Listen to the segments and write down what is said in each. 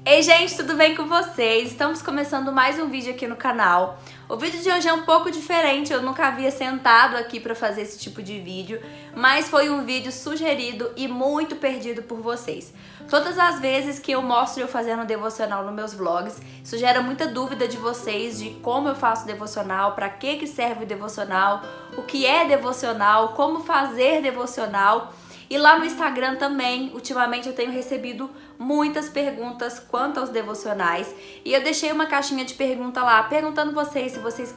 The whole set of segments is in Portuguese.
Ei gente, tudo bem com vocês? Estamos começando mais um vídeo aqui no canal. O vídeo de hoje é um pouco diferente, eu nunca havia sentado aqui para fazer esse tipo de vídeo, mas foi um vídeo sugerido e muito pedido por vocês. Todas as vezes que eu mostro eu fazendo devocional nos meus vlogs, isso gera muita dúvida de vocês de como eu faço devocional, para que serve o devocional, o que é devocional, como fazer devocional. E lá no Instagram também, ultimamente eu tenho recebido muitas perguntas quanto aos devocionais. E eu deixei uma caixinha de pergunta lá, perguntando vocês se vocês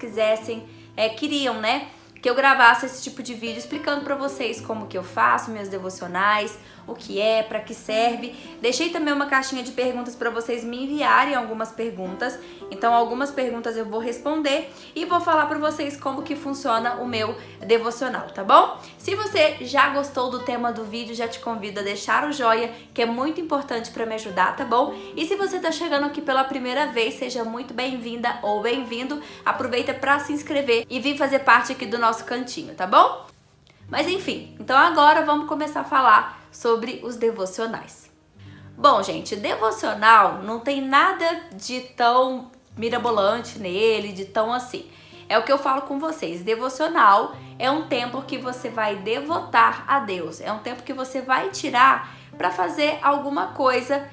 queriam, né? Que eu gravasse esse tipo de vídeo explicando pra vocês como que eu faço meus devocionais, o que é, pra que serve. Deixei também uma caixinha de perguntas pra vocês me enviarem algumas perguntas. Então algumas perguntas eu vou responder e vou falar pra vocês como que funciona o meu devocional, tá bom? Se você já gostou do tema do vídeo, já te convido a deixar o joinha, que é muito importante pra me ajudar, tá bom? E se você tá chegando aqui pela primeira vez, seja muito bem-vinda ou bem-vindo. Aproveita pra se inscrever e vir fazer parte aqui do nosso cantinho, tá bom? Mas enfim, então agora vamos começar a falar sobre os devocionais. Bom, gente, devocional não tem nada de tão mirabolante nele, de tão assim. É o que eu falo com vocês, devocional é um tempo que você vai devotar a Deus, é um tempo que você vai tirar para fazer alguma coisa,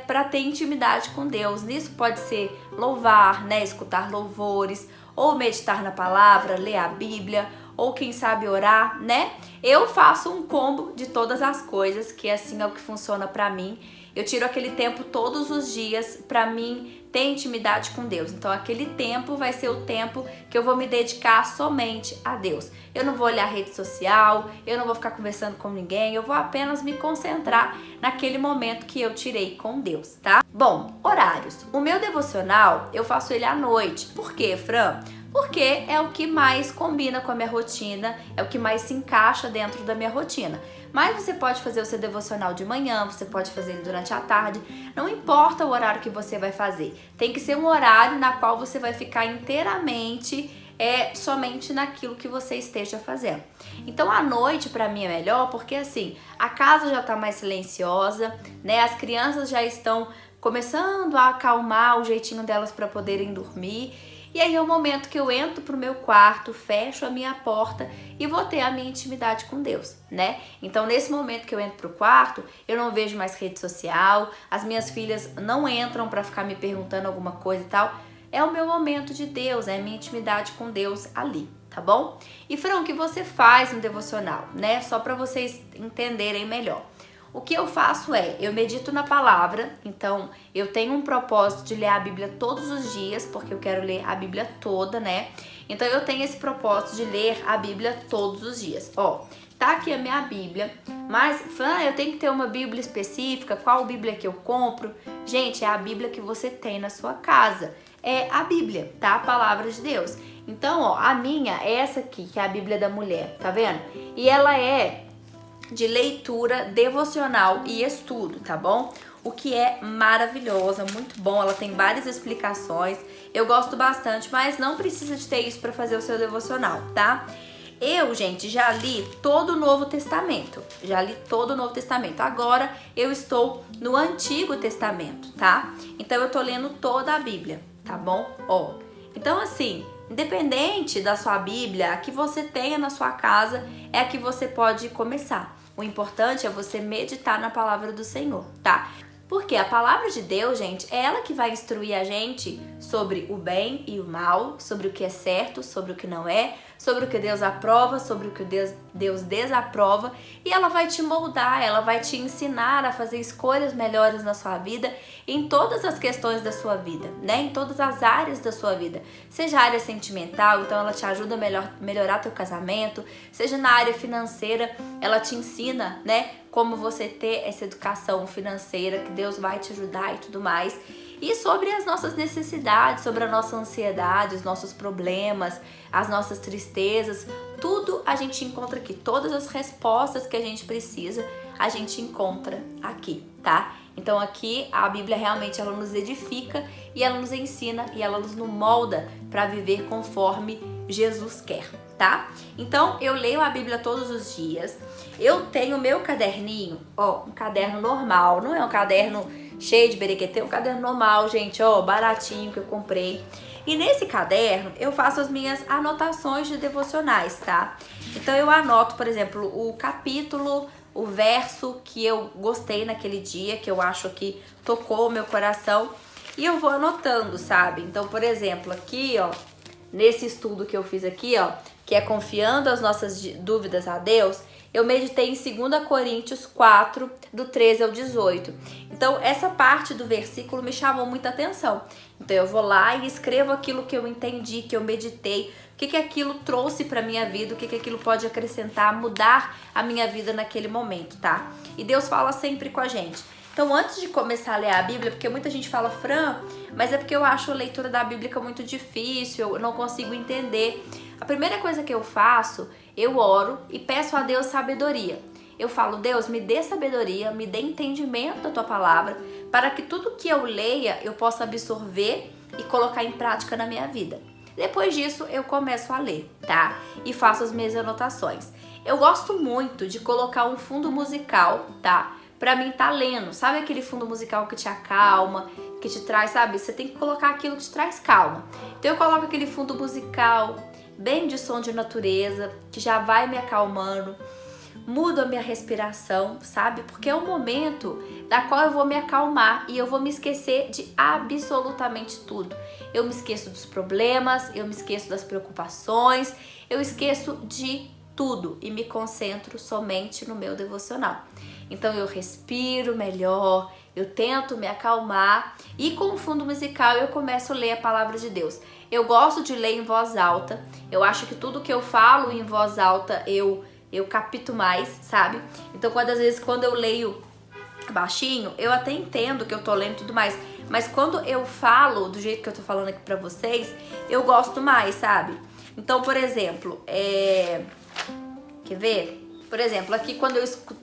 para ter intimidade com Deus. Nisso pode ser louvar, né, escutar louvores, ou meditar na palavra, ler a Bíblia, ou quem sabe orar, né? Eu faço um combo de todas as coisas, que assim é o que funciona pra mim. Eu tiro aquele tempo todos os dias pra mim ter intimidade com Deus. Então aquele tempo vai ser o tempo que eu vou me dedicar somente a Deus. Eu não vou olhar rede social, eu não vou ficar conversando com ninguém, eu vou apenas me concentrar naquele momento que eu tirei com Deus, tá? Bom, horários. O meu devocional, eu faço ele à noite. Por quê, Fran? Porque é o que mais combina com a minha rotina, é o que mais se encaixa dentro da minha rotina. Mas você pode fazer o seu devocional de manhã, você pode fazer ele durante a tarde, não importa o horário que você vai fazer. Tem que ser um horário na qual você vai ficar inteiramente somente naquilo que você esteja fazendo. Então à noite pra mim é melhor porque assim, a casa já tá mais silenciosa, né? As crianças já estão começando a acalmar o jeitinho delas para poderem dormir. E aí é o momento que eu entro pro meu quarto, fecho a minha porta e vou ter a minha intimidade com Deus, né? Então nesse momento que eu entro pro quarto, eu não vejo mais rede social, as minhas filhas não entram pra ficar me perguntando alguma coisa e tal. É o meu momento de Deus, é a minha intimidade com Deus ali, tá bom? E Fran, o que você faz no devocional, né? Só pra vocês entenderem melhor. O que eu faço eu medito na palavra, então eu tenho um propósito de ler a Bíblia todos os dias, porque eu quero ler a Bíblia toda, né? Então eu tenho esse propósito de ler a Bíblia todos os dias. Ó, tá aqui a minha Bíblia, mas Fran, eu tenho que ter uma Bíblia específica, qual Bíblia que eu compro? Gente, é a Bíblia que você tem na sua casa, é a Bíblia, tá? A palavra de Deus. Então, ó, a minha é essa aqui, que é a Bíblia da mulher, tá vendo? E ela é de leitura devocional e estudo, tá bom? O que é maravilhosa, muito bom, ela tem várias explicações, eu gosto bastante, mas não precisa de ter isso para fazer o seu devocional, tá? Eu, gente, já li todo o Novo Testamento, agora eu estou no Antigo Testamento, tá? Então eu tô lendo toda a Bíblia, tá bom? Ó, então assim, independente da sua Bíblia, a que você tenha na sua casa é a que você pode começar. O importante é você meditar na palavra do Senhor, tá? Porque a palavra de Deus, gente, é ela que vai instruir a gente sobre o bem e o mal, sobre o que é certo, sobre o que não é, sobre o que Deus aprova, sobre o que Deus desaprova, e ela vai te moldar, ela vai te ensinar a fazer escolhas melhores na sua vida, em todas as questões da sua vida, né? Em todas as áreas da sua vida. Seja a área sentimental, então ela te ajuda a melhorar teu casamento, seja na área financeira, ela te ensina, né? Como você ter essa educação financeira, que Deus vai te ajudar e tudo mais. E sobre as nossas necessidades, sobre a nossa ansiedade, os nossos problemas, as nossas tristezas, tudo a gente encontra aqui. Todas as respostas que a gente precisa, a gente encontra aqui, tá? Então aqui a Bíblia realmente ela nos edifica e ela nos ensina e ela nos molda para viver conforme Jesus quer, tá? Então eu leio a Bíblia todos os dias. Eu tenho meu caderninho, ó, um caderno normal, não é um caderno cheio de berequetê, um caderno normal, gente, ó, baratinho que eu comprei. E nesse caderno eu faço as minhas anotações de devocionais, tá? Então eu anoto, por exemplo, o capítulo, o verso que eu gostei naquele dia, que eu acho que tocou o meu coração, e eu vou anotando, sabe? Então, por exemplo, aqui, ó, nesse estudo que eu fiz aqui, ó, que é confiando as nossas dúvidas a Deus, eu meditei em 2 Coríntios 4, do 13 ao 18. Então, essa parte do versículo me chamou muita atenção. Então, eu vou lá e escrevo aquilo que eu entendi, que eu meditei, o que aquilo trouxe para minha vida, o que aquilo pode acrescentar, mudar a minha vida naquele momento, tá? E Deus fala sempre com a gente. Então, antes de começar a ler a Bíblia, porque muita gente fala, Fran, mas é porque eu acho a leitura da Bíblia muito difícil, eu não consigo entender. A primeira coisa que eu faço, eu oro e peço a Deus sabedoria. Eu falo, Deus, me dê sabedoria, me dê entendimento da tua palavra, para que tudo que eu leia eu possa absorver e colocar em prática na minha vida. Depois disso, eu começo a ler, tá? E faço as minhas anotações. Eu gosto muito de colocar um fundo musical, tá? Pra mim tá lendo, sabe aquele fundo musical que te acalma, que te traz, sabe? Você tem que colocar aquilo que te traz calma. Então eu coloco aquele fundo musical bem de som de natureza, que já vai me acalmando, mudo a minha respiração, sabe? Porque é um momento da qual eu vou me acalmar e eu vou me esquecer de absolutamente tudo. Eu me esqueço dos problemas, eu me esqueço das preocupações, eu esqueço de tudo e me concentro somente no meu devocional. Então eu respiro melhor, eu tento me acalmar e com o fundo musical eu começo a ler a palavra de Deus. Eu gosto de ler em voz alta, eu acho que tudo que eu falo em voz alta eu capto mais, sabe? Então às vezes quando eu leio baixinho, eu até entendo que eu tô lendo e tudo mais, mas quando eu falo do jeito que eu tô falando aqui pra vocês, eu gosto mais, sabe? Então, por exemplo, quer ver? Por exemplo, aqui quando eu escuto,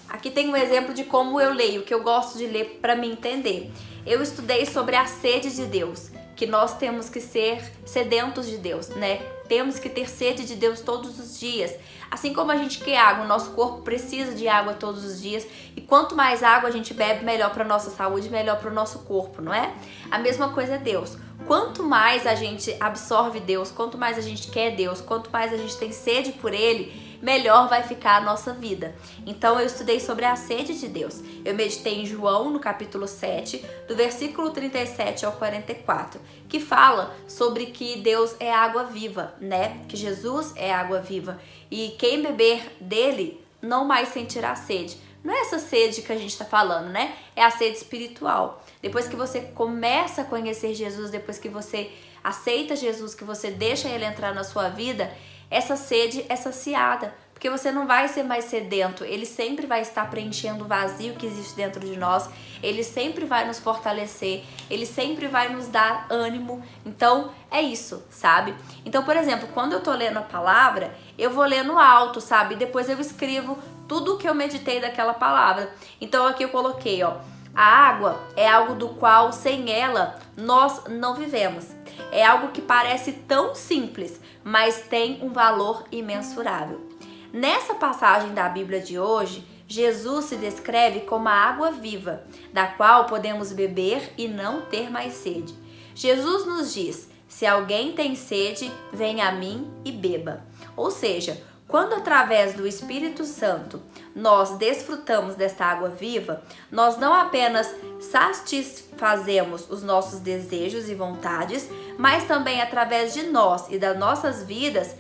aqui tem um exemplo de como eu leio, que eu gosto de ler para me entender. Eu estudei sobre a sede de Deus, que nós temos que ser sedentos de Deus, né? Temos que ter sede de Deus todos os dias. Assim como a gente quer água, o nosso corpo precisa de água todos os dias. E quanto mais água a gente bebe, melhor para nossa saúde, melhor para o nosso corpo, não é? A mesma coisa é Deus. Quanto mais a gente absorve Deus, quanto mais a gente quer Deus, quanto mais a gente tem sede por Ele, melhor vai ficar a nossa vida. Então eu estudei sobre a sede de Deus. Eu meditei em João, no capítulo 7, do versículo 37 ao 44, que fala sobre que Deus é água viva, né? Que Jesus é água viva. E quem beber dele não mais sentirá sede. Não é essa sede que a gente está falando, né? É a sede espiritual. Depois que você começa a conhecer Jesus, depois que você aceita Jesus, que você deixa Ele entrar na sua vida, essa sede é saciada. Porque você não vai ser mais sedento, Ele sempre vai estar preenchendo o vazio que existe dentro de nós, Ele sempre vai nos fortalecer, Ele sempre vai nos dar ânimo. Então é isso, sabe? Então, por exemplo, quando eu tô lendo a palavra, eu vou lendo alto, sabe? Depois eu escrevo tudo o que eu meditei daquela palavra. Então aqui eu coloquei, ó, a água é algo do qual sem ela nós não vivemos. É algo que parece tão simples, mas tem um valor imensurável. Nessa passagem da Bíblia de hoje, Jesus se descreve como a água viva, da qual podemos beber e não ter mais sede. Jesus nos diz: se alguém tem sede, venha a mim e beba. Ou seja, quando através do Espírito Santo nós desfrutamos desta água viva, nós não apenas satisfazemos os nossos desejos e vontades, mas também através de nós e das nossas vidas,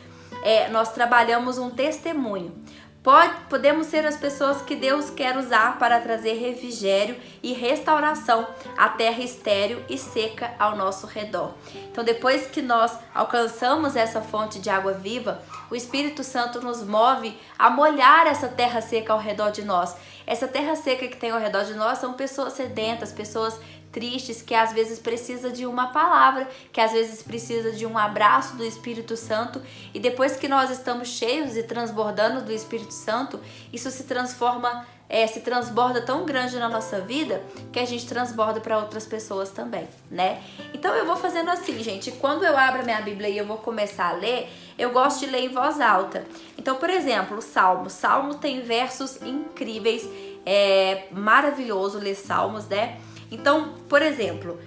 nós trabalhamos um testemunho. Podemos ser as pessoas que Deus quer usar para trazer refrigério e restauração à terra estéril e seca ao nosso redor. Então, depois que nós alcançamos essa fonte de água viva, o Espírito Santo nos move a molhar essa terra seca ao redor de nós. Essa terra seca que tem ao redor de nós são pessoas sedentas, pessoas tristes, que às vezes precisa de uma palavra, que às vezes precisa de um abraço do Espírito Santo. E depois que nós estamos cheios e transbordando do Espírito Santo, isso se transborda tão grande na nossa vida que a gente transborda para outras pessoas também, né? Então eu vou fazendo assim, gente. Quando eu abro a minha Bíblia e eu vou começar a ler, eu gosto de ler em voz alta. Então, por exemplo, o Salmo tem versos incríveis. É maravilhoso ler salmos, né? Então, por exemplo,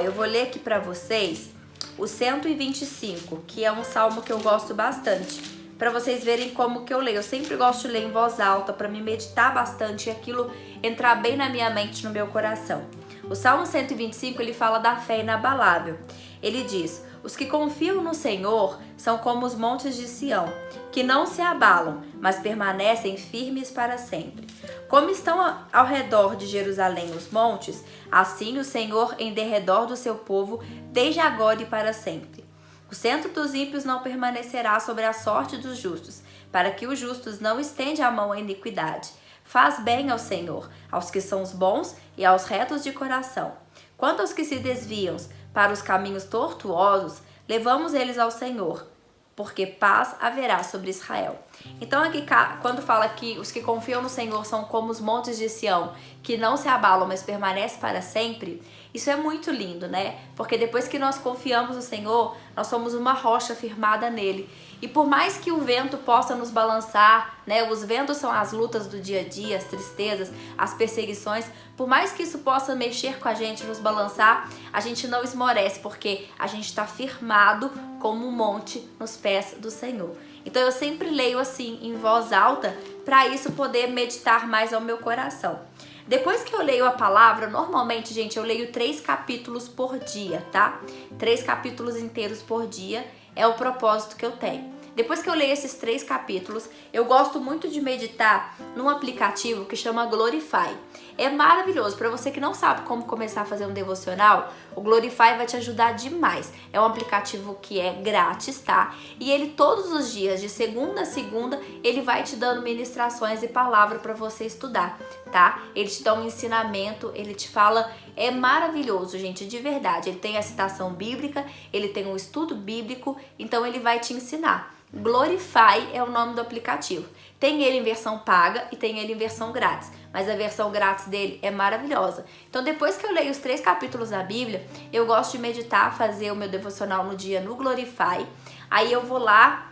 eu vou ler aqui pra vocês o 125, que é um salmo que eu gosto bastante, pra vocês verem como que eu leio. Eu sempre gosto de ler em voz alta, pra me meditar bastante e aquilo entrar bem na minha mente, no meu coração. O Salmo 125, ele fala da fé inabalável. Ele diz: os que confiam no Senhor são como os montes de Sião, que não se abalam, mas permanecem firmes para sempre. Como estão ao redor de Jerusalém os montes, assim o Senhor em derredor do seu povo, desde agora e para sempre. O centro dos ímpios não permanecerá sobre a sorte dos justos, para que os justos não estendam a mão à iniquidade. Faz bem ao Senhor, aos que são os bons e aos retos de coração. Quanto aos que se desviam para os caminhos tortuosos, levamos eles ao Senhor, porque paz haverá sobre Israel. Então aqui, quando fala que os que confiam no Senhor são como os montes de Sião, que não se abalam, mas permanecem para sempre, isso é muito lindo, né? Porque depois que nós confiamos no Senhor, nós somos uma rocha firmada nele. E por mais que o vento possa nos balançar, né? Os ventos são as lutas do dia a dia, as tristezas, as perseguições. Por mais que isso possa mexer com a gente, nos balançar, a gente não esmorece, porque a gente está firmado como um monte nos pés do Senhor. Então eu sempre leio assim, em voz alta, para isso poder meditar mais ao meu coração. Depois que eu leio a palavra, normalmente, gente, eu leio 3 capítulos por dia, tá? 3 capítulos inteiros por dia é o propósito que eu tenho. Depois que eu leio esses 3 capítulos, eu gosto muito de meditar num aplicativo que chama Glorify. É maravilhoso. Para você que não sabe como começar a fazer um devocional, o Glorify vai te ajudar demais. É um aplicativo que é grátis, tá? E ele todos os dias, de segunda a segunda, ele vai te dando ministrações e palavra para você estudar, tá? Ele te dá um ensinamento, ele te fala, é maravilhoso, gente, de verdade. Ele tem a citação bíblica, ele tem um estudo bíblico, então ele vai te ensinar. Glorify é o nome do aplicativo. Tem ele em versão paga e tem ele em versão grátis, mas a versão grátis dele é maravilhosa. Então depois que eu leio os 3 capítulos da Bíblia, eu gosto de meditar, fazer o meu devocional no dia no Glorify. Aí eu vou lá,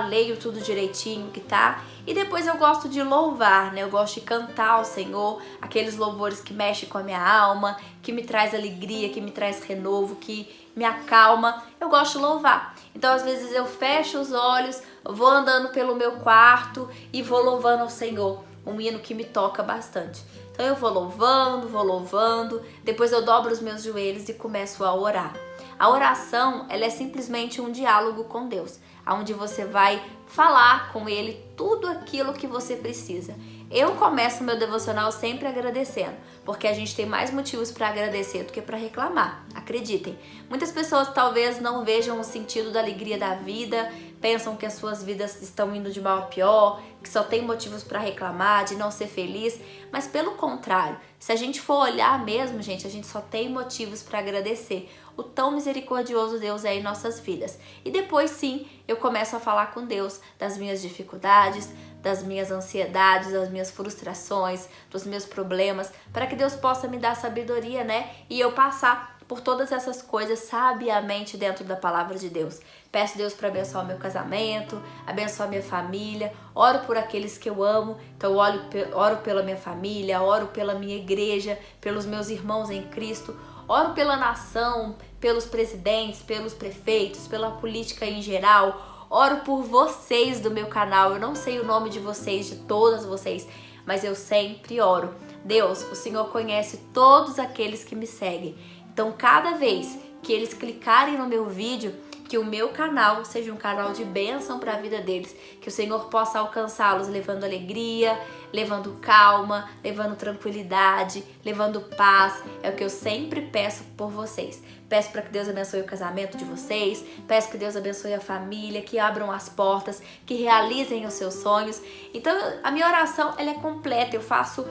leio tudo direitinho que tá. E depois eu gosto de louvar, né? Eu gosto de cantar ao Senhor, aqueles louvores que mexem com a minha alma, que me traz alegria, que me traz renovo, que me acalma. Eu gosto de louvar. Então às vezes eu fecho os olhos, vou andando pelo meu quarto e vou louvando ao Senhor, um hino que me toca bastante. Então eu vou louvando, depois eu dobro os meus joelhos e começo a orar. A oração, ela é simplesmente um diálogo com Deus, onde você vai falar com Ele tudo aquilo que você precisa. Eu começo meu devocional sempre agradecendo, porque a gente tem mais motivos para agradecer do que para reclamar, acreditem. Muitas pessoas talvez não vejam o sentido da alegria da vida, pensam que as suas vidas estão indo de mal a pior, que só tem motivos para reclamar, de não ser feliz, mas pelo contrário, se a gente for olhar mesmo, gente, a gente só tem motivos para agradecer o tão misericordioso Deus é em nossas vidas. E depois sim, eu começo a falar com Deus das minhas dificuldades, das minhas ansiedades, das minhas frustrações, dos meus problemas, para que Deus possa me dar sabedoria, né? E eu passar por todas essas coisas sabiamente dentro da palavra de Deus. Peço Deus para abençoar o meu casamento, abençoar minha família, oro por aqueles que eu amo, então eu oro pela minha família, oro pela minha igreja, pelos meus irmãos em Cristo, oro pela nação, pelos presidentes, pelos prefeitos, pela política em geral, oro por vocês do meu canal. Eu não sei o nome de vocês, de todas vocês, mas eu sempre oro. Deus, o Senhor conhece todos aqueles que me seguem. Então, cada vez que eles clicarem no meu vídeo, que o meu canal seja um canal de bênção para a vida deles, que o Senhor possa alcançá-los levando alegria, levando calma, levando tranquilidade, levando paz. É o que eu sempre peço por vocês. Peço para que Deus abençoe o casamento de vocês, peço que Deus abençoe a família, que abram as portas, que realizem os seus sonhos. Então, a minha oração, ela é completa, eu faço,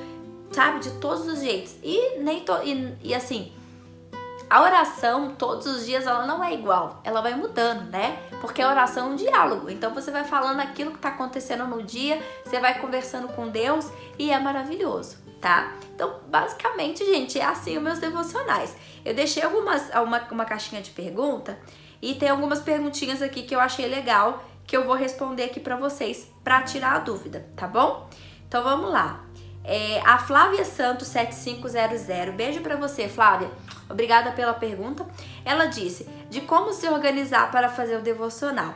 sabe, de todos os jeitos. E assim, a oração, todos os dias, ela não é igual. Ela vai mudando, né? Porque a oração é um diálogo. Então, você vai falando aquilo que está acontecendo no dia, você vai conversando com Deus e é maravilhoso, tá? Então, basicamente, gente, é assim os meus devocionais. Eu deixei uma caixinha de pergunta e tem algumas perguntinhas aqui que eu achei legal que eu vou responder aqui pra vocês, pra tirar a dúvida, tá bom? Então vamos lá. A Flávia Santos 7500, beijo pra você, Flávia. Obrigada pela pergunta. Ela disse, de como se organizar para fazer o devocional.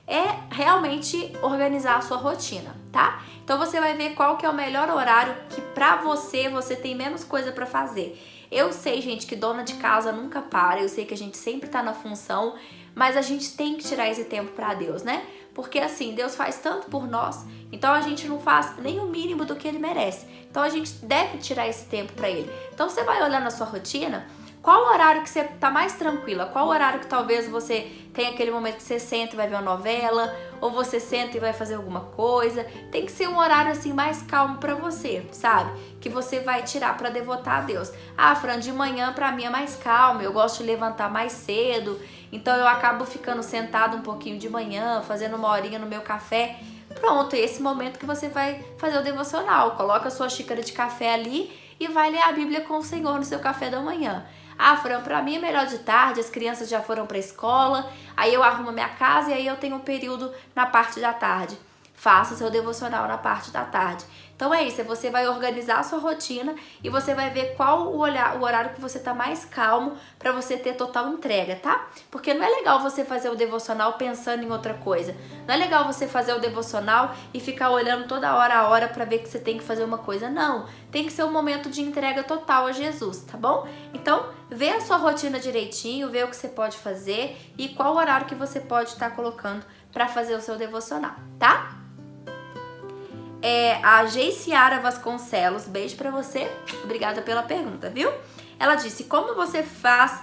É realmente organizar a sua rotina, tá? Então você vai ver qual que é o melhor horário que pra você tem menos coisa pra fazer. Eu sei, gente, que dona de casa nunca para, eu sei que a gente sempre tá na função, mas a gente tem que tirar esse tempo pra Deus, né? Porque assim, Deus faz tanto por nós, então a gente não faz nem o mínimo do que Ele merece. Então a gente deve tirar esse tempo pra Ele. Então você vai olhar na sua rotina, qual horário que você tá mais tranquila? Qual horário que talvez você tenha aquele momento que você senta e vai ver uma novela, ou você senta e vai fazer alguma coisa? Tem que ser um horário assim mais calmo pra você, sabe? Que você vai tirar pra devotar a Deus. Ah, Fran, de manhã pra mim é mais calmo, eu gosto de levantar mais cedo, então eu acabo ficando sentada um pouquinho de manhã, fazendo uma horinha no meu café. Pronto, é esse momento que você vai fazer o devocional. Coloca a sua xícara de café ali e vai ler a Bíblia com o Senhor no seu café da manhã. Ah, Fran, pra mim é melhor de tarde, as crianças já foram pra escola, aí eu arrumo minha casa e aí eu tenho um período na parte da tarde. Faça seu devocional na parte da tarde. Então é isso, você vai organizar a sua rotina e você vai ver qual o horário que você tá mais calmo pra você ter total entrega, tá? Porque não é legal você fazer o devocional pensando em outra coisa. Não é legal você fazer o devocional e ficar olhando toda hora a hora pra ver que você tem que fazer uma coisa. Não, tem que ser um momento de entrega total a Jesus, tá bom? Então, vê a sua rotina direitinho, vê o que você pode fazer e qual horário que você pode estar colocando pra fazer o seu devocional, tá? A Geiciara Vasconcelos, beijo pra você, obrigada pela pergunta, viu? Ela disse, como você faz,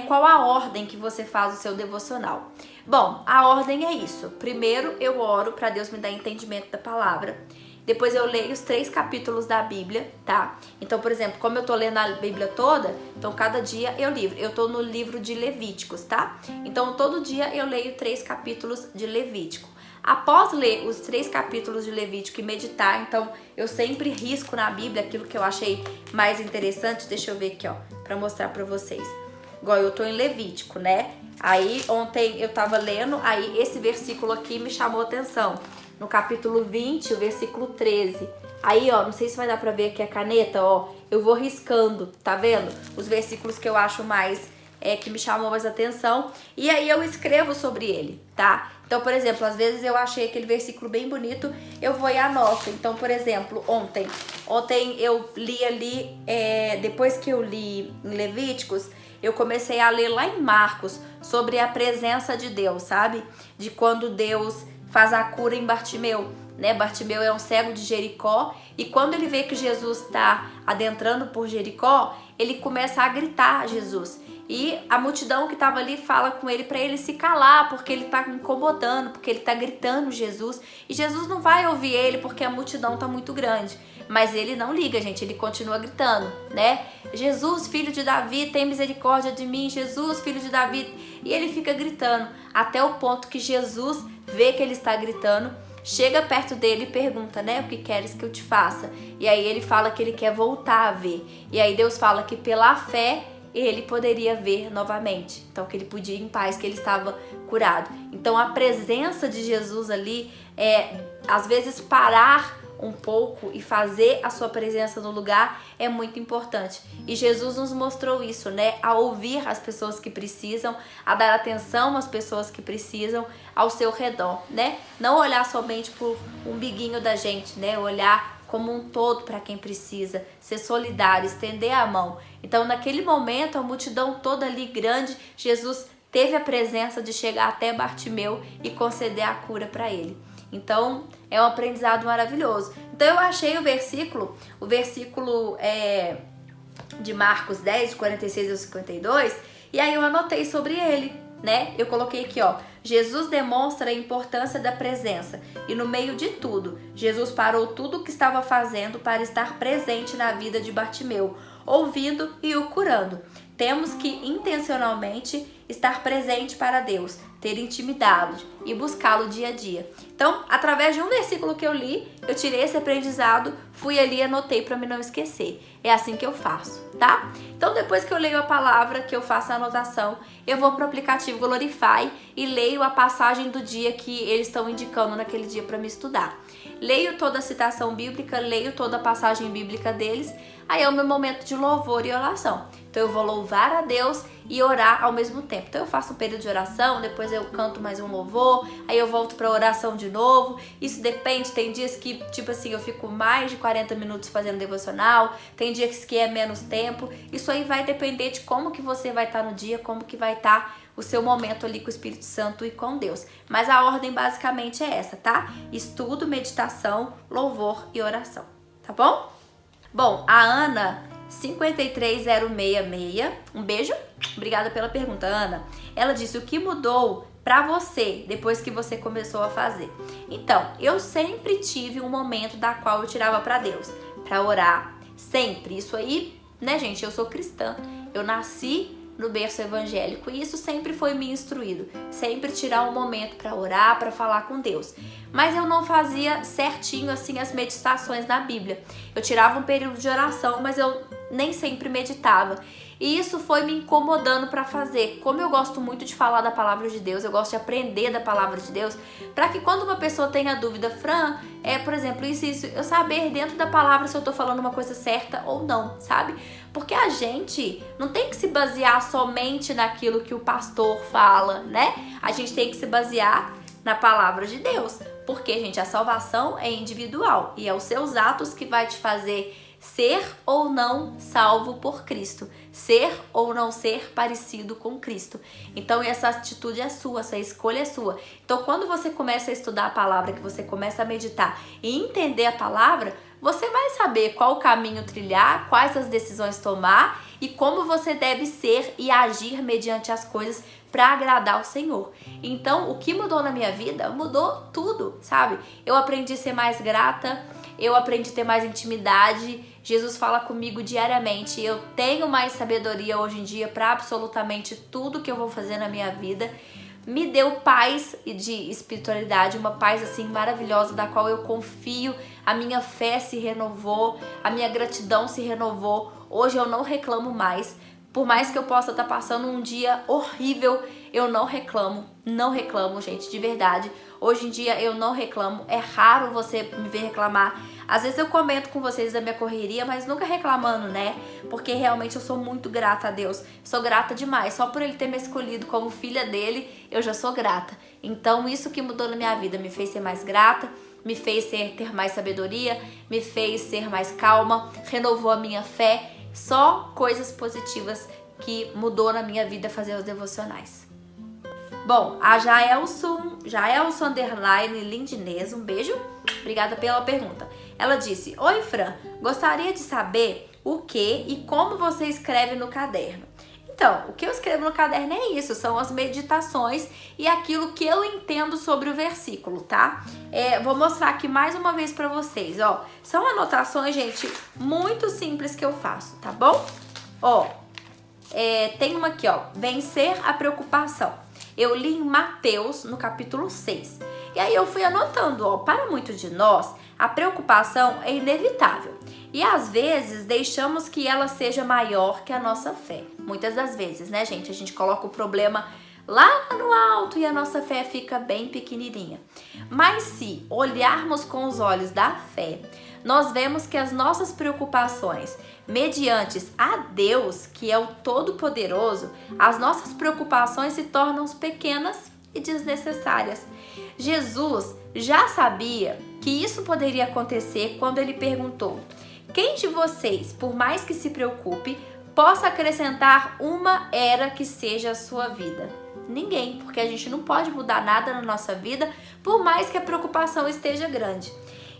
qual a ordem que você faz o seu devocional? Bom, a ordem é isso, primeiro eu oro pra Deus me dar entendimento da palavra, depois eu leio os 3 capítulos da Bíblia, tá? Então, por exemplo, como eu tô lendo a Bíblia toda, então cada dia eu tô no livro de Levíticos, tá? Então todo dia eu leio 3 capítulos de Levítico. Após ler os 3 capítulos de Levítico e meditar, então eu sempre risco na Bíblia aquilo que eu achei mais interessante. Deixa eu ver aqui, ó, pra mostrar pra vocês. Igual eu tô em Levítico, né? Aí ontem eu tava lendo, aí esse versículo aqui me chamou a atenção. No capítulo 20, o versículo 13. Aí, ó, não sei se vai dar pra ver aqui a caneta, ó. Eu vou riscando, tá vendo? Os versículos que eu acho mais, que me chamam mais atenção. E aí eu escrevo sobre ele, tá? Então, por exemplo, às vezes eu achei aquele versículo bem bonito, eu vou e anoto. Então, por exemplo, ontem eu li ali, depois que eu li em Levíticos, eu comecei a ler lá em Marcos sobre a presença de Deus, sabe? De quando Deus faz a cura em Bartimeu, né? Bartimeu é um cego de Jericó e quando ele vê que Jesus está adentrando por Jericó, ele começa a gritar a Jesus. E a multidão que estava ali fala com ele para ele se calar, porque ele está incomodando, porque ele está gritando Jesus. E Jesus não vai ouvir ele porque a multidão está muito grande. Mas ele não liga, gente, ele continua gritando, né? Jesus, filho de Davi, tem misericórdia de mim. Jesus, filho de Davi. E ele fica gritando até o ponto que Jesus vê que ele está gritando, chega perto dele e pergunta, né? O que queres que eu te faça? E aí ele fala que ele quer voltar a ver. E aí Deus fala que pela fé ele poderia ver novamente. Então que ele podia ir em paz, que ele estava curado. Então a presença de Jesus ali às vezes parar um pouco e fazer a sua presença no lugar é muito importante. E Jesus nos mostrou isso, né? A ouvir as pessoas que precisam, a dar atenção às pessoas que precisam ao seu redor, né? Não olhar somente por um biguinho da gente, né? Olhar como um todo para quem precisa, ser solidário, estender a mão. Então, naquele momento, a multidão toda ali grande, Jesus teve a presença de chegar até Bartimeu e conceder a cura para ele. Então, é um aprendizado maravilhoso. Então, eu achei o versículo de Marcos 10, de 46 a 52, e aí eu anotei sobre ele, né? Eu coloquei aqui, ó, Jesus demonstra a importância da presença e no meio de tudo, Jesus parou tudo o que estava fazendo para estar presente na vida de Bartimeu, ouvindo e o curando. Temos que intencionalmente estar presente para Deus, ter intimidade e buscá-lo dia a dia. Então, através de um versículo que eu li, eu tirei esse aprendizado, fui ali e anotei para me não esquecer. É assim que eu faço, tá? Então depois que eu leio a palavra, que eu faço a anotação, eu vou pro aplicativo Glorify e leio a passagem do dia que eles estão indicando naquele dia para me estudar. Leio toda a citação bíblica, leio toda a passagem bíblica deles, aí é o meu momento de louvor e oração. Então eu vou louvar a Deus e orar ao mesmo tempo. Então eu faço um período de oração, depois eu canto mais um louvor, aí eu volto pra oração de novo. Isso depende, tem dias que, tipo assim, eu fico mais de 40 minutos fazendo devocional, tem dias que é menos tempo. Isso aí vai depender de como que você vai estar no dia, como que vai estar o seu momento ali com o Espírito Santo e com Deus. Mas a ordem basicamente é essa, tá? Estudo, meditação, louvor e oração, tá bom? Bom, a Ana 53066, um beijo, obrigada pela pergunta, Ana. Ela disse: o que mudou pra você depois que você começou a fazer? Então, eu sempre tive um momento da qual eu tirava pra Deus, pra orar, sempre. Isso aí, né, gente, eu sou cristã, eu nasci no berço evangélico e isso sempre foi me instruído, sempre tirar um momento para orar, para falar com Deus. Mas eu não fazia certinho assim as meditações na Bíblia. Eu tirava um período de oração, mas eu nem sempre meditava. E isso foi me incomodando para fazer. Como eu gosto muito de falar da palavra de Deus, eu gosto de aprender da palavra de Deus, para que quando uma pessoa tenha dúvida, Fran, por exemplo, isso, eu saber dentro da palavra se eu tô falando uma coisa certa ou não, sabe? Porque a gente não tem que se basear somente naquilo que o pastor fala, né? A gente tem que se basear na palavra de Deus. Porque, gente, a salvação é individual e é os seus atos que vai te fazer ser ou não salvo por Cristo, ser ou não ser parecido com Cristo. Então essa atitude é sua, essa escolha é sua. Então quando você começa a estudar a palavra, que você começa a meditar e entender a palavra, você vai saber qual caminho trilhar, quais as decisões tomar e como você deve ser e agir mediante as coisas para agradar o Senhor. Então o que mudou na minha vida? Mudou tudo, sabe? Eu aprendi a ser mais grata, eu aprendi a ter mais intimidade. Jesus fala comigo diariamente. Eu tenho mais sabedoria hoje em dia para absolutamente tudo que eu vou fazer na minha vida. Me deu paz de espiritualidade, uma paz assim maravilhosa da qual eu confio. A minha fé se renovou, a minha gratidão se renovou. Hoje eu não reclamo mais. Por mais que eu possa estar passando um dia horrível, eu não reclamo, gente, de verdade. Hoje em dia eu não reclamo, é raro você me ver reclamar. Às vezes eu comento com vocês da minha correria, mas nunca reclamando, né? Porque realmente eu sou muito grata a Deus, sou grata demais. Só por Ele ter me escolhido como filha dele, eu já sou grata. Então isso que mudou na minha vida, me fez ser mais grata, me fez ter mais sabedoria, me fez ser mais calma, renovou a minha fé. Só coisas positivas que mudou na minha vida fazer os devocionais. Bom, a Jaelson underline Lindinês, um beijo, obrigada pela pergunta. Ela disse: oi Fran, gostaria de saber o que e como você escreve no caderno. Então, o que eu escrevo no caderno é isso, são as meditações e aquilo que eu entendo sobre o versículo, tá? Vou mostrar aqui mais uma vez pra vocês, ó. São anotações, gente, muito simples que eu faço, tá bom? Ó, tem uma aqui, ó, vencer a preocupação. Eu li em Mateus, no capítulo 6. E aí eu fui anotando, ó, para muitos de nós, a preocupação é inevitável. E às vezes deixamos que ela seja maior que a nossa fé. Muitas das vezes, né, gente? A gente coloca o problema lá no alto e a nossa fé fica bem pequenininha. Mas se olharmos com os olhos da fé, nós vemos que as nossas preocupações, mediante a Deus, que é o Todo-Poderoso, as nossas preocupações se tornam pequenas e desnecessárias. Jesus já sabia que isso poderia acontecer quando ele perguntou: quem de vocês, por mais que se preocupe, possa acrescentar uma era que seja a sua vida? Ninguém, porque a gente não pode mudar nada na nossa vida, por mais que a preocupação esteja grande.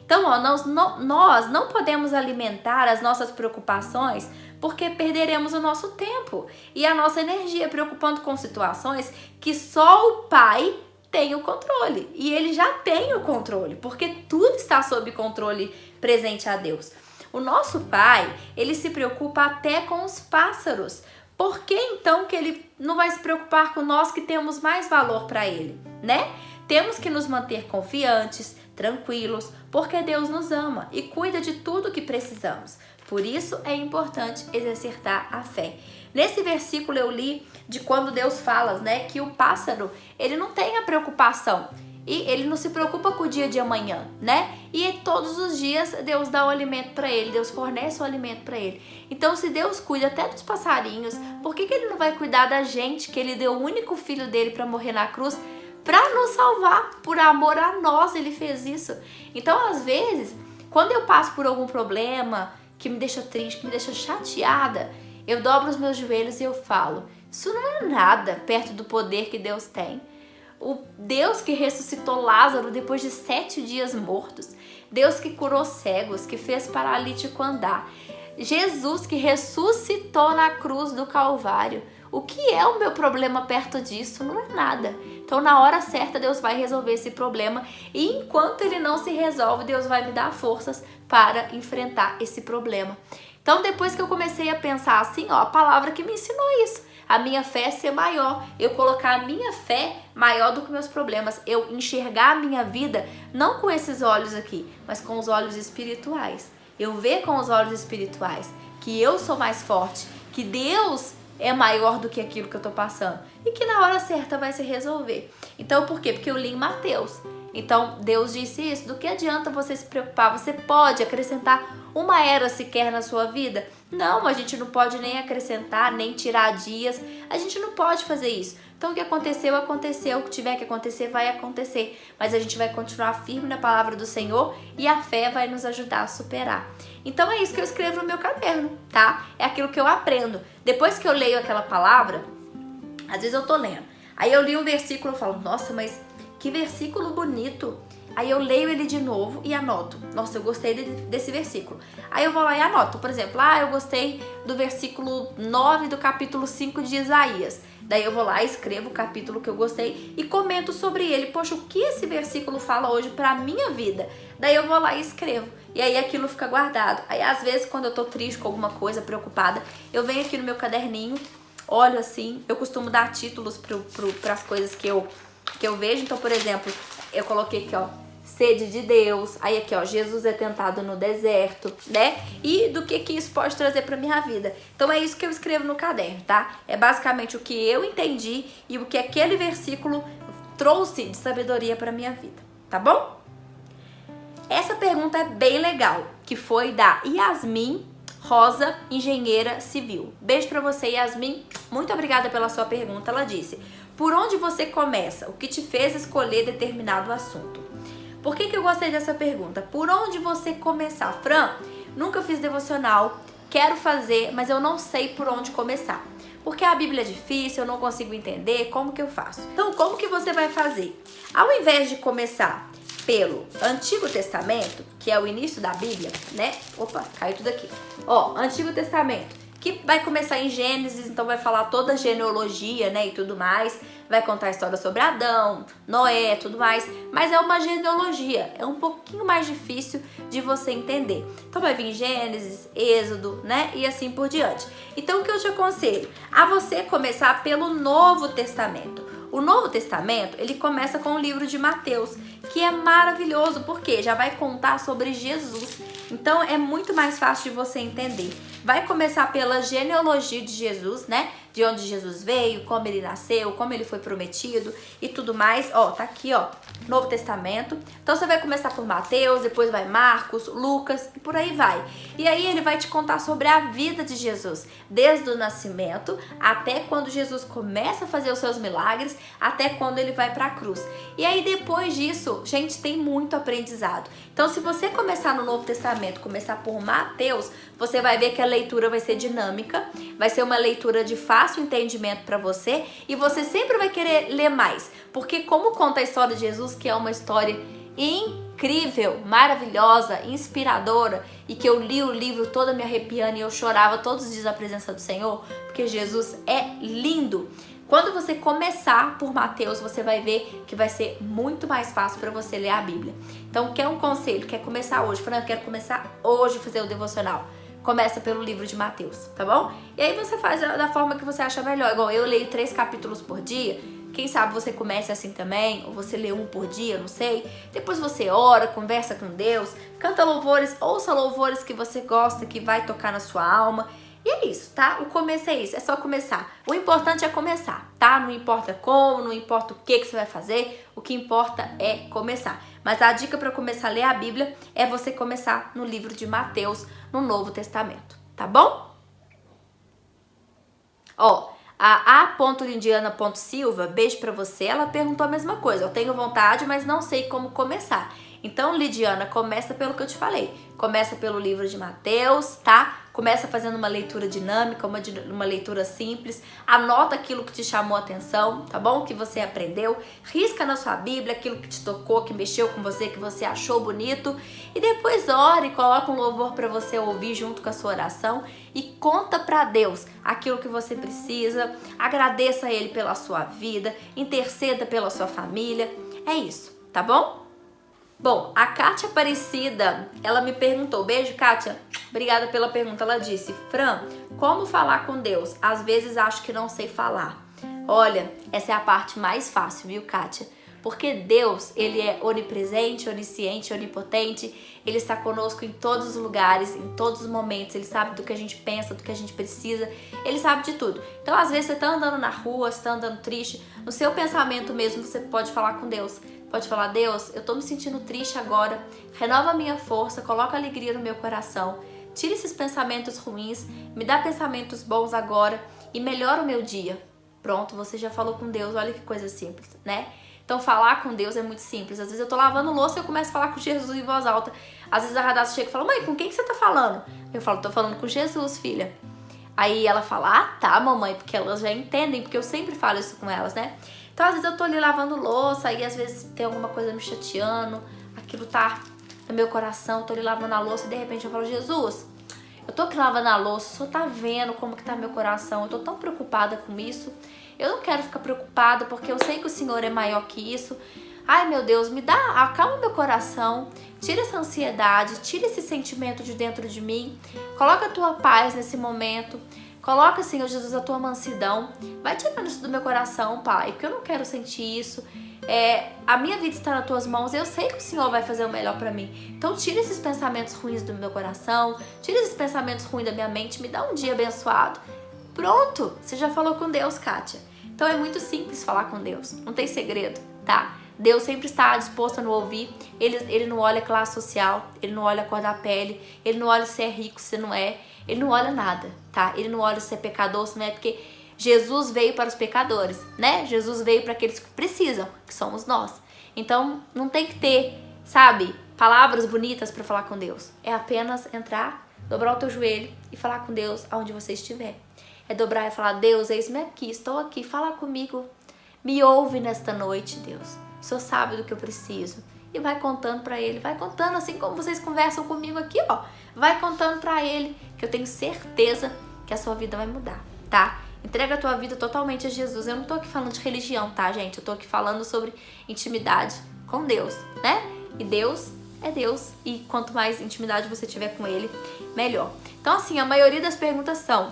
Então, ó, nós não podemos alimentar as nossas preocupações, porque perderemos o nosso tempo e a nossa energia preocupando com situações que só o Pai tem o controle. E Ele já tem o controle, porque tudo está sob controle presente a Deus. O nosso Pai, Ele se preocupa até com os pássaros. Por que então que Ele não vai se preocupar com nós que temos mais valor para Ele, né? Temos que nos manter confiantes, tranquilos, porque Deus nos ama e cuida de tudo que precisamos. Por isso é importante exercitar a fé. Nesse versículo eu li de quando Deus fala, né, que o pássaro, ele não tem a preocupação e ele não se preocupa com o dia de amanhã, né? E todos os dias Deus dá o alimento para ele, Deus fornece o alimento para ele. Então, se Deus cuida até dos passarinhos, por que ele não vai cuidar da gente, que ele deu o único filho dele para morrer na cruz, para nos salvar? Por amor a nós ele fez isso. Então, às vezes, quando eu passo por algum problema que me deixa triste, que me deixa chateada, eu dobro os meus joelhos e eu falo, isso não é nada perto do poder que Deus tem. O Deus que ressuscitou Lázaro depois de 7 dias mortos. Deus que curou cegos, que fez paralítico andar. Jesus que ressuscitou na cruz do Calvário. O que é o meu problema perto disso? Não é nada. Então, na hora certa, Deus vai resolver esse problema. E enquanto ele não se resolve, Deus vai me dar forças para enfrentar esse problema. Então, depois que eu comecei a pensar assim, ó, a palavra que me ensinou isso. A minha fé ser maior, eu colocar a minha fé maior do que meus problemas, eu enxergar a minha vida não com esses olhos aqui, mas com os olhos espirituais. Eu ver com os olhos espirituais que eu sou mais forte, que Deus é maior do que aquilo que eu tô passando e que na hora certa vai se resolver. Então, por quê? Porque eu li em Mateus. Então, Deus disse isso, do que adianta você se preocupar? Você pode acrescentar uma era sequer na sua vida? Não, a gente não pode nem acrescentar, nem tirar dias, a gente não pode fazer isso. Então o que aconteceu, aconteceu, o que tiver que acontecer, vai acontecer. Mas a gente vai continuar firme na palavra do Senhor e a fé vai nos ajudar a superar. Então é isso que eu escrevo no meu caderno, tá? É aquilo que eu aprendo. Depois que eu leio aquela palavra, às vezes eu tô lendo, aí eu li um versículo e falo, nossa, mas que versículo bonito. Aí eu leio ele de novo e anoto. Nossa, eu gostei desse versículo. Aí eu vou lá e anoto. Por exemplo, eu gostei do versículo 9 do capítulo 5 de Isaías. Daí eu vou lá e escrevo o capítulo que eu gostei e comento sobre ele. Poxa, o que esse versículo fala hoje pra minha vida? Daí eu vou lá e escrevo. E aí aquilo fica guardado. Aí às vezes quando eu tô triste com alguma coisa, preocupada, eu venho aqui no meu caderninho, olho assim. Eu costumo dar títulos pras coisas que eu vejo. Então, por exemplo, eu coloquei aqui, ó, sede de Deus, aí aqui ó, Jesus é tentado no deserto, né? E do que isso pode trazer pra minha vida. Então é isso que eu escrevo no caderno, tá? É basicamente o que eu entendi e o que aquele versículo trouxe de sabedoria pra minha vida, tá bom? Essa pergunta é bem legal, que foi da Yasmin Rosa, engenheira civil. Beijo pra você, Yasmin. Muito obrigada pela sua pergunta. Ela disse, por onde você começa? O que te fez escolher determinado assunto? Por que eu gostei dessa pergunta? Por onde você começar? Fran, nunca fiz devocional, quero fazer, mas eu não sei por onde começar. Porque a Bíblia é difícil, eu não consigo entender, como que eu faço? Então, como que você vai fazer? Ao invés de começar pelo Antigo Testamento, que é o início da Bíblia, né? Opa, caiu tudo aqui. Ó, Antigo Testamento, que vai começar em Gênesis, então vai falar toda a genealogia, né, e tudo mais. Vai contar a história sobre Adão, Noé, tudo mais. Mas é uma genealogia, é um pouquinho mais difícil de você entender. Então vai vir Gênesis, Êxodo, né, e assim por diante. Então o que eu te aconselho? A você começar pelo Novo Testamento. O Novo Testamento, ele começa com o livro de Mateus, que é maravilhoso, porque já vai contar sobre Jesus. Então é muito mais fácil de você entender. Vai começar pela genealogia de Jesus, né? De onde Jesus veio, como ele nasceu, como ele foi prometido e tudo mais. Ó, tá aqui, ó, Novo Testamento. Então você vai começar por Mateus, depois vai Marcos, Lucas e por aí vai. E aí ele vai te contar sobre a vida de Jesus, desde o nascimento até quando Jesus começa a fazer os seus milagres, até quando ele vai pra cruz. E aí depois disso, gente, tem muito aprendizado. Então se você começar no Novo Testamento, começar por Mateus, você vai ver que a leitura vai ser dinâmica, vai ser uma leitura de fácil entendimento para você e você sempre vai querer ler mais, porque como conta a história de Jesus, que é uma história incrível, maravilhosa, inspiradora, e que eu li o livro toda me arrepiando e eu chorava todos os dias na presença do Senhor, porque Jesus é lindo. Quando você começar por Mateus, você vai ver que vai ser muito mais fácil para você ler a Bíblia. Então, quer um conselho? Quer começar hoje? Fran, eu quero começar hoje a fazer o devocional. Começa pelo livro de Mateus, tá bom? E aí você faz da forma que você acha melhor. Igual eu leio 3 capítulos por dia, Quem sabe você comece assim também, ou você lê um por dia, não sei. Depois você ora, conversa com Deus, canta louvores, ouça louvores que você gosta, que vai tocar na sua alma. E é isso, tá? O começo é isso, é só começar. O importante é começar, tá? Não importa como, não importa o que você vai fazer, o que importa é começar. Mas a dica para começar a ler a Bíblia é você começar no livro de Mateus, no Novo Testamento, tá bom? Ó, a A.Lindiana.Silva, beijo pra você, ela perguntou a mesma coisa. Eu tenho vontade, mas não sei como começar. Então, Lidiana, começa pelo que eu te falei. Começa pelo livro de Mateus, tá? Começa fazendo uma leitura dinâmica, uma leitura simples. Anota aquilo que te chamou a atenção, tá bom? Que você aprendeu. Risca na sua Bíblia aquilo que te tocou, que mexeu com você, que você achou bonito. E depois ore, coloca um louvor para você ouvir junto com a sua oração. E conta para Deus aquilo que você precisa. Agradeça a Ele pela sua vida. Interceda pela sua família. É isso, tá bom? Bom, a Kátia Aparecida, ela me perguntou, beijo Kátia, obrigada pela pergunta, ela disse, Fran, como falar com Deus? Às vezes acho que não sei falar. Olha, essa é a parte mais fácil, viu Kátia? Porque Deus, Ele é onipresente, onisciente, onipotente, Ele está conosco em todos os lugares, em todos os momentos, Ele sabe do que a gente pensa, do que a gente precisa, Ele sabe de tudo. Então às vezes você está andando na rua, você está andando triste, no seu pensamento mesmo você pode falar com Deus. Pode falar, Deus, eu tô me sentindo triste agora, renova a minha força, coloca alegria no meu coração, tira esses pensamentos ruins, me dá pensamentos bons agora e melhora o meu dia. Pronto, você já falou com Deus, olha que coisa simples, né? Então falar com Deus é muito simples. Às vezes eu tô lavando louça e eu começo a falar com Jesus em voz alta. Às vezes a Radassa chega e fala, mãe, com quem que você tá falando? Eu falo, tô falando com Jesus, filha. Aí ela fala, ah, tá, mamãe, porque elas já entendem, porque eu sempre falo isso com elas, né? Então, às vezes eu tô ali lavando louça e às vezes tem alguma coisa me chateando, aquilo tá no meu coração, eu tô ali lavando a louça e de repente eu falo, Jesus, eu tô aqui lavando a louça, o Senhor tá vendo como que tá meu coração, eu tô tão preocupada com isso, eu não quero ficar preocupada porque eu sei que o Senhor é maior que isso. Ai, meu Deus, me dá, acalma meu coração, tira essa ansiedade, tira esse sentimento de dentro de mim, coloca a tua paz nesse momento. Coloca, Senhor Jesus, a tua mansidão. Vai tirando isso do meu coração, Pai, porque eu não quero sentir isso. A minha vida está nas tuas mãos e eu sei que o Senhor vai fazer o melhor para mim. Então tira esses pensamentos ruins do meu coração, tira esses pensamentos ruins da minha mente, me dá um dia abençoado. Pronto, você já falou com Deus, Kátia. Então é muito simples falar com Deus, não tem segredo, tá? Deus sempre está disposto a nos ouvir, ele não olha classe social, ele não olha a cor da pele, ele não olha se é rico, se não é, ele não olha nada, tá? Ele não olha se é pecador, se não é, porque Jesus veio para os pecadores, né? Jesus veio para aqueles que precisam, que somos nós. Então não tem que ter, sabe, palavras bonitas para falar com Deus. É apenas entrar, dobrar o teu joelho e falar com Deus aonde você estiver. É dobrar e falar, Deus, eis-me aqui, estou aqui, fala comigo. Me ouve nesta noite, Deus. O Senhor sabe do que eu preciso. E vai contando pra Ele, vai contando assim como vocês conversam comigo aqui, ó. Vai contando pra Ele, que eu tenho certeza que a sua vida vai mudar, tá? Entrega a tua vida totalmente a Jesus. Eu não tô aqui falando de religião, tá, gente? Eu tô aqui falando sobre intimidade com Deus, né? E Deus é Deus. E quanto mais intimidade você tiver com Ele, melhor. Então, assim, a maioria das perguntas são,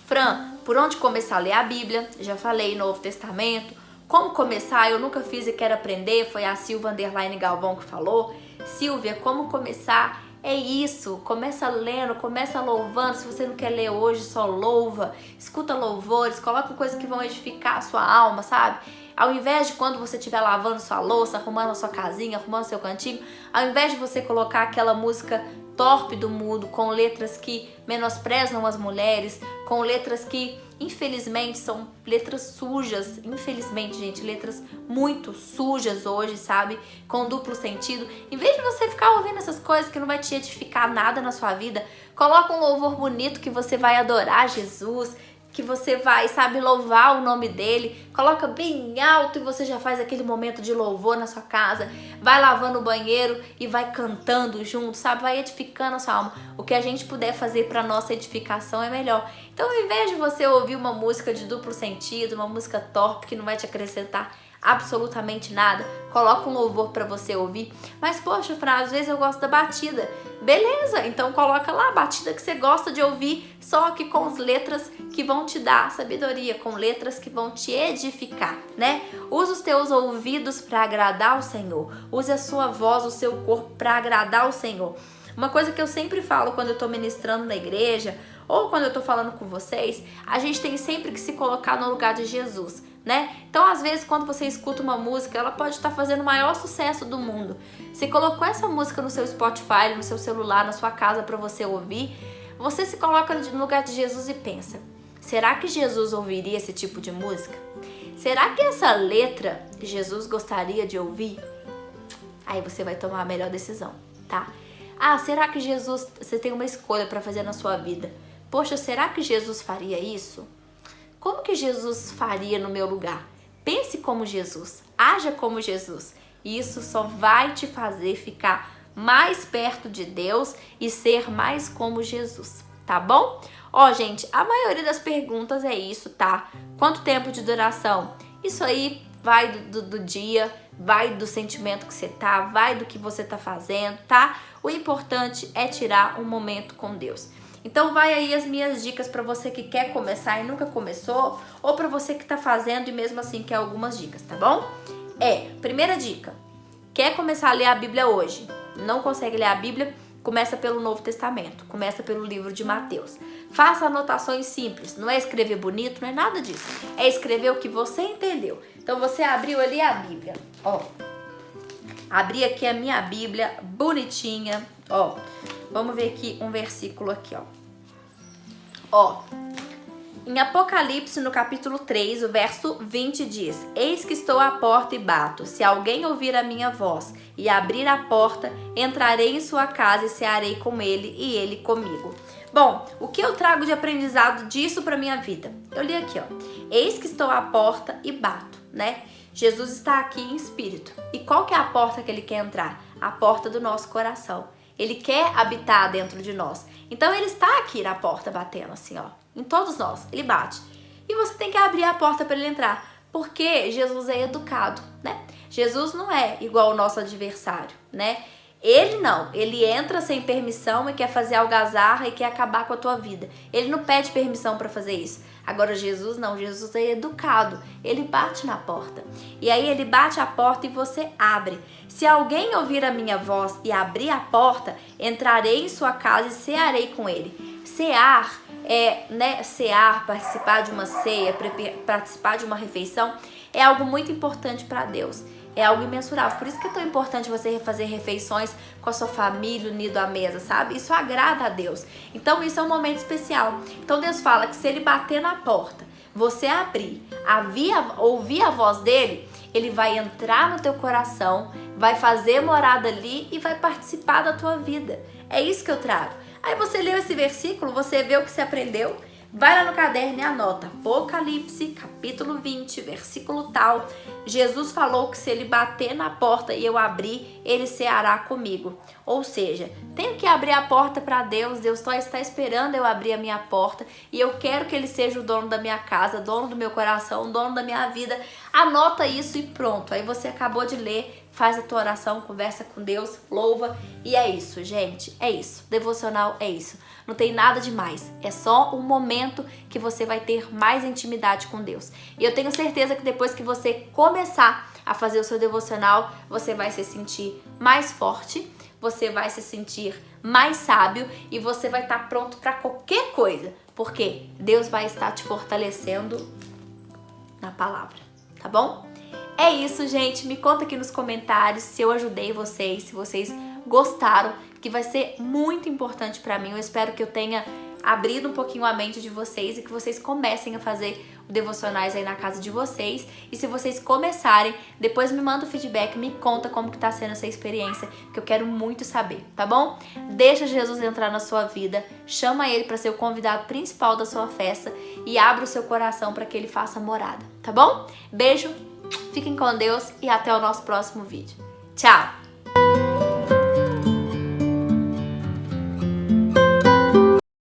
Fran, por onde começar a ler a Bíblia? Já falei, Novo Testamento. Como começar? Eu nunca fiz e quero aprender. Foi a Silva _ Galvão que falou. Silvia, como começar? É isso. Começa lendo, começa louvando. Se você não quer ler hoje, só louva. Escuta louvores, coloca coisas que vão edificar a sua alma, sabe? Ao invés de quando você estiver lavando sua louça, arrumando a sua casinha, arrumando seu cantinho, ao invés de você colocar aquela música torpe do mundo, com letras que menosprezam as mulheres, com letras que, infelizmente, são letras sujas, infelizmente, gente, letras muito sujas hoje, sabe? Com duplo sentido. Em vez de você ficar ouvindo essas coisas que não vai te edificar nada na sua vida, coloca um louvor bonito que você vai adorar Jesus, que você vai, sabe, louvar o nome dele, coloca bem alto e você já faz aquele momento de louvor na sua casa, vai lavando o banheiro e vai cantando junto, sabe, vai edificando a sua alma. O que a gente puder fazer para nossa edificação é melhor. Então, ao invés de você ouvir uma música de duplo sentido, uma música torpe que não vai te acrescentar absolutamente nada, coloca um louvor para você ouvir. Mas poxa, Fran, às vezes eu gosto da batida. Beleza, então coloca lá a batida que você gosta de ouvir, só que com as letras que vão te dar sabedoria, com letras que vão te edificar, né? Use os teus ouvidos para agradar o Senhor. Use a sua voz, o seu corpo para agradar o Senhor. Uma coisa que eu sempre falo quando eu tô ministrando na igreja, ou quando eu tô falando com vocês, a gente tem sempre que se colocar no lugar de Jesus, né? Então, às vezes, quando você escuta uma música, ela pode estar fazendo o maior sucesso do mundo. Você colocou essa música no seu Spotify, no seu celular, na sua casa para você ouvir, você se coloca no lugar de Jesus e pensa: será que Jesus ouviria esse tipo de música? Será que essa letra Jesus gostaria de ouvir? Aí você vai tomar a melhor decisão, tá? Ah, será que Jesus... Você tem uma escolha para fazer na sua vida. Poxa, será que Jesus faria isso? Como que Jesus faria no meu lugar? Pense como Jesus, haja como Jesus. Isso só vai te fazer ficar mais perto de Deus e ser mais como Jesus, tá bom? Ó, gente, a maioria das perguntas é isso, tá? Quanto tempo de duração? Isso aí vai do dia, vai do sentimento que você tá, vai do que você tá fazendo, tá? O importante é tirar um momento com Deus. Então vai aí as minhas dicas para você que quer começar e nunca começou, ou para você que tá fazendo e mesmo assim quer algumas dicas, tá bom? Primeira dica, quer começar a ler a Bíblia hoje? Não consegue ler a Bíblia? Começa pelo Novo Testamento, começa pelo livro de Mateus. Faça anotações simples, não é escrever bonito, não é nada disso. É escrever o que você entendeu. Então você abriu ali a Bíblia, ó. Abri aqui a minha Bíblia, bonitinha, ó. Vamos ver aqui um versículo aqui, ó. Ó, em Apocalipse, no capítulo 3, o verso 20 diz: Eis que estou à porta e bato. Se alguém ouvir a minha voz e abrir a porta, entrarei em sua casa e cearei com ele e ele comigo. Bom, o que eu trago de aprendizado disso para minha vida? Eu li aqui, ó. Eis que estou à porta e bato, né? Jesus está aqui em espírito. E qual que é a porta que ele quer entrar? A porta do nosso coração. Ele quer habitar dentro de nós. Então ele está aqui na porta batendo assim, ó. Em todos nós, ele bate. E você tem que abrir a porta para ele entrar. Porque Jesus é educado, né? Jesus não é igual ao nosso adversário, né? Ele não, ele entra sem permissão e quer fazer algazarra e quer acabar com a tua vida. Ele não pede permissão para fazer isso. Agora Jesus não, Jesus é educado, ele bate na porta. E aí ele bate a porta e você abre. Se alguém ouvir a minha voz e abrir a porta, entrarei em sua casa e cearei com ele. Cear cear, participar de uma ceia, participar de uma refeição é algo muito importante para Deus. É algo imensurável. Por isso que é tão importante você fazer refeições com a sua família, unido à mesa, sabe? Isso agrada a Deus. Então isso é um momento especial. Então Deus fala que se ele bater na porta, você abrir, ouvir a voz dele, ele vai entrar no teu coração, vai fazer morada ali e vai participar da tua vida. É isso que eu trago. Aí você leu esse versículo, você vê o que você aprendeu, vai lá no caderno e anota. Apocalipse, capítulo 20, versículo tal. Jesus falou que se ele bater na porta e eu abrir, ele ceará comigo. Ou seja, tenho que abrir a porta para Deus. Deus só está esperando eu abrir a minha porta. E eu quero que ele seja o dono da minha casa, dono do meu coração, dono da minha vida. Anota isso e pronto. Aí você acabou de ler. Faz a tua oração, conversa com Deus, louva. E é isso, gente. É isso. Devocional é isso. Não tem nada demais. É só um momento que você vai ter mais intimidade com Deus. E eu tenho certeza que depois que você começar a fazer o seu devocional, você vai se sentir mais forte, você vai se sentir mais sábio e você vai estar pronto para qualquer coisa. Porque Deus vai estar te fortalecendo na palavra. Tá bom? É isso, gente. Me conta aqui nos comentários se eu ajudei vocês, se vocês gostaram, que vai ser muito importante pra mim. Eu espero que eu tenha abrido um pouquinho a mente de vocês e que vocês comecem a fazer os devocionais aí na casa de vocês. E se vocês começarem, depois me manda o feedback, me conta como que tá sendo essa experiência, que eu quero muito saber, tá bom? Deixa Jesus entrar na sua vida, chama ele para ser o convidado principal da sua festa e abra o seu coração para que ele faça morada, tá bom? Beijo! Fiquem com Deus e até o nosso próximo vídeo. Tchau!